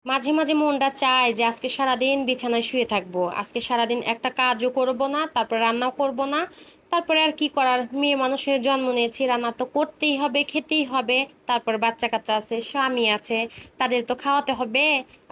মাঝে মাঝে মনটা চায় যে আজকে সারাদিন বিছানায় শুয়ে থাকবো, আজকে সারাদিন একটা কাজও করব না, তারপর রান্নাও করব না। তারপরে আর কি করার, মেয়ে মানুষের জন্ম নিয়েছি, রান্না তো করতেই হবে, খেতেই হবে। তারপর বাচ্চা কাচ্চা আছে, স্বামী আছে, তাদের তো খাওয়াতে হবে।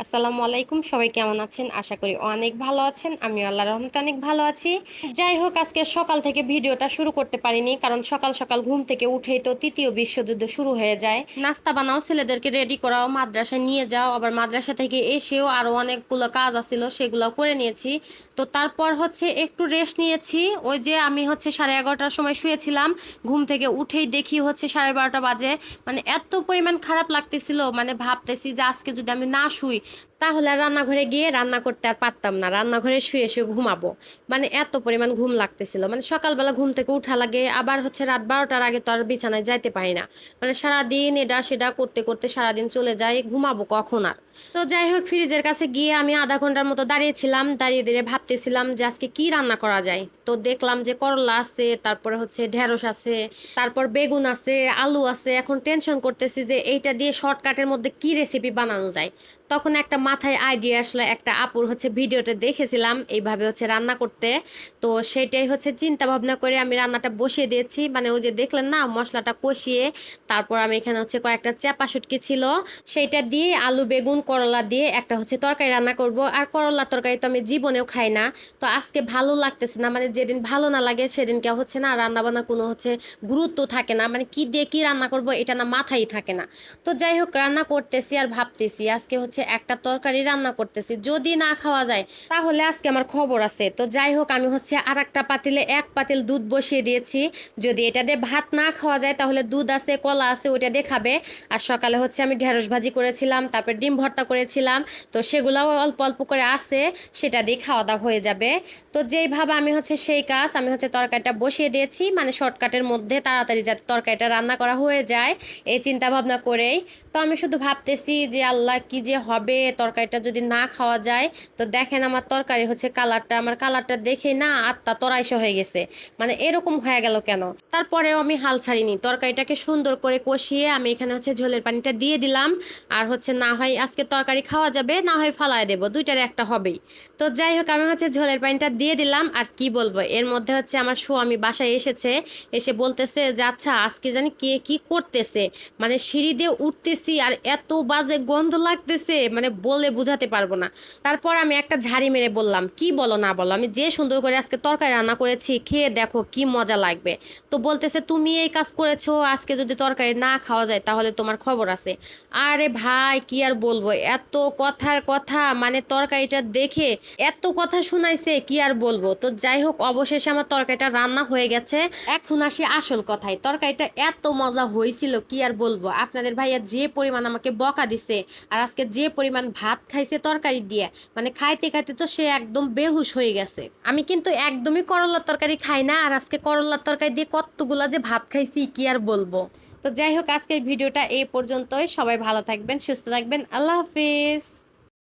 আসসালামু আলাইকুম, সবাই কেমন আছেন? আশা করি অনেক ভালো আছেন, আমি আল্লাহর রহমতে অনেক ভালো আছি। যাই হোক, আজকে সকাল থেকে ভিডিওটা শুরু করতে পারিনি, কারণ সকাল সকাল ঘুম থেকে উঠেই তো তৃতীয় বিশ্বযুদ্ধ শুরু হয়ে যায়। নাস্তা বানাও, ছেলেদেরকে রেডি করাও, মাদ্রাসায় নিয়ে যাও, আবার মাদ্রাসা থেকে এসেও আরো অনেকগুলো কাজ আছিল, সেগুলো করে নিয়েছি। তো তারপর হচ্ছে একটু রেস্ট নিয়েছি। ওই যে আমি হচ্ছে 11:30টার সময় শুয়েছিলাম, ঘুম থেকে উঠেই দেখি হচ্ছে 12:30 বাজে। মানে এত পরিমাণ খারাপ লাগতেছিল, মানে ভাবতেছি যে আজকে যদি আমি না শুই তাহলে আর রান্নাঘরে গিয়ে রান্না করতে আর পারতাম না, রান্নাঘরে শুয়ে শুয়ে ঘুমাবো। মানে এত পরিমাণ ঘুম লাগতেছিল, মানে সকালবেলা ঘুম থেকে উঠা লাগে, আবার হচ্ছে রাত 12টার আগে তো আর বিছানায় যাইতে পারি না। মানে সারাদিন এটা সেটা করতে করতে সারাদিন চলে যায়, ঘুমাবো কখন আর। তো যাই হোক, ফ্রিজের কাছে গিয়ে আমি আধা ঘন্টার মতো দাঁড়িয়েছিলাম, দাঁড়িয়ে দাঁড়িয়ে ভাবতেছিলাম যে আজকে কি রান্না করা যায়। তো দেখলাম যে করলা আছে, তারপরে হচ্ছে ঢেঁড়স আছে, তারপর বেগুন আছে, আলু আছে। এখন টেনশন করতেছি যে এইটা দিয়ে শর্টকাটের মধ্যে কি রেসিপি বানানো যায়। তখন একটা মাথায় আইডিয়া আসলো, একটা আপুর হচ্ছে ভিডিওতে দেখেছিলাম এইভাবে হচ্ছে রান্না করতে। তো সেটাই হচ্ছে চিন্তা ভাবনা করে আমি রান্নাটা বসিয়ে দিয়েছি। মানে ওই যে দেখলেন না, মশলাটা কষিয়ে তারপর আমি এখানে হচ্ছে কয়েকটা চাপা শুটকি ছিল, সেইটা দিয়ে আলু বেগুন করলা দিয়ে একটা হচ্ছে তরকারি রান্না করব। আর করলা তরকারি তো আমি জীবনেও খাই না। তো আজকে ভালো লাগতেছে না, মানে যেদিন ভালো না লাগে সেদিনকে হচ্ছে না রান্না বান্না কোনো হচ্ছে গুরুত্ব থাকে না, মানে কি দিয়ে কি রান্না করব এটা না মাথায় থাকে না। তো যাই হোক, রান্না করতেছি আর ভাবতেছি আজকে হচ্ছে একটা তরকারি রান্না করতেছি, যদি না খাওয়া যায় তাহলে আজকে আমার খবর আছে। তো যাই হোক, আমি হচ্ছে আর একটা পাতিলে 1 পাতিল দুধ বসিয়ে দিয়েছি। যদি এটা দিয়ে ভাত না খাওয়া যায় তাহলে দুধ আছে, কলা আছে, ওইটা দিয়ে খাবে। আর সকালে হচ্ছে আমি ঢেঁড়স ভাজি করেছিলাম, তারপর ডিম ভর্তা করেছিলাম। তো সেগুলাও অল্প অল্প করে আছে, সেটা দিয়ে খাওয়া দাওয়া হয়ে যাবে। তো যেইভাবে আমি হচ্ছে সেই কাজ, আমি হচ্ছে তরকারিটা বসিয়ে দিয়েছি, মানে শর্টকাটের মধ্যে তাড়াতাড়ি যাতে তরকারিটা রান্না করা হয়ে যায় এই চিন্তা ভাবনা করেই। তো আমি শুধু ভাবতেছি যে আল্লাহ, কি যে হবে তরকারিটা যদি না খাওয়া যায়। তো দেখেন আমার তরকারি হচ্ছে কালারটা, আমার কালারটা দেখেই না আত্মা তরাইশা হয়ে গেছে, মানে এরকম হয়ে গেল কেন। তারপরেও আমি হাল ছাড়িনি, তরকারিটাকে সুন্দর করে কষিয়ে আমি এখানে হচ্ছে ঝোলের পানিটা দিয়ে দিলাম। আর হচ্ছে না হয় আজকে তরকারি খাওয়া যাবে, না হয় ফালায় দেবো, দুইটার একটা হবেই। তো যাই হোক, আমি হচ্ছে ঝোলের পানিটা দিয়ে দিলাম। আর কি বলবো, এর মধ্যে হচ্ছে আমার স্বামী বাসায় এসেছে, এসে বলতেছে যে আচ্ছা আজকে জানি কে কি করতেছে। মানে সিঁড়ি দিয়ে উঠতেছি আর এত বাজে গন্ধ লাগতেছে, মানে বলে বুঝাতে পারবো না। তারপর আমি একটা ঝাড়ি মেরে বললাম, কি বলো না বলো, আমি যে সুন্দর করে আজকে তরকারি রান্না করেছি, খেয়ে দেখো কি মজা লাগবে। তো বলতেছে তুমি এই কাজ করেছো, আজকে যদি তরকারি না খাওয়া যায় তাহলে তোমার খবর আছে। আরে ভাই, কি আর বলবো, এত কথার কথা, মানে তরকারিটা দেখে এত কথা শুনাইছে, কি আর বলবো। তো যাই হোক, অবশেষে আমার তরকারিটা রান্না হয়ে গেছে। এখন আসি আসল কথায়, তরকারিটা এত মজা হয়েছিল কি আর বলবো। আপনাদের ভাইয়া যে পরিমাণ আমাকে বকা দিছে, আর আজকে যে পরিমাণ ভাত খাইছে তরকারি দিয়ে, মানে খাইতে খাইতে তো সে একদম বেহুশ হয়ে গেছে। আমি কিন্তু একদমই করলার তরকারি খাই না, আর আজকে করলার তরকারি দিয়ে কতগুলা যে ভাত খাইছি কি আর বলবো। তো যাই হোক, আজকের ভিডিওটা এই পর্যন্তই। সবাই ভালো থাকবেন, সুস্থ থাকবেন, আল্লাহ হাফিজ।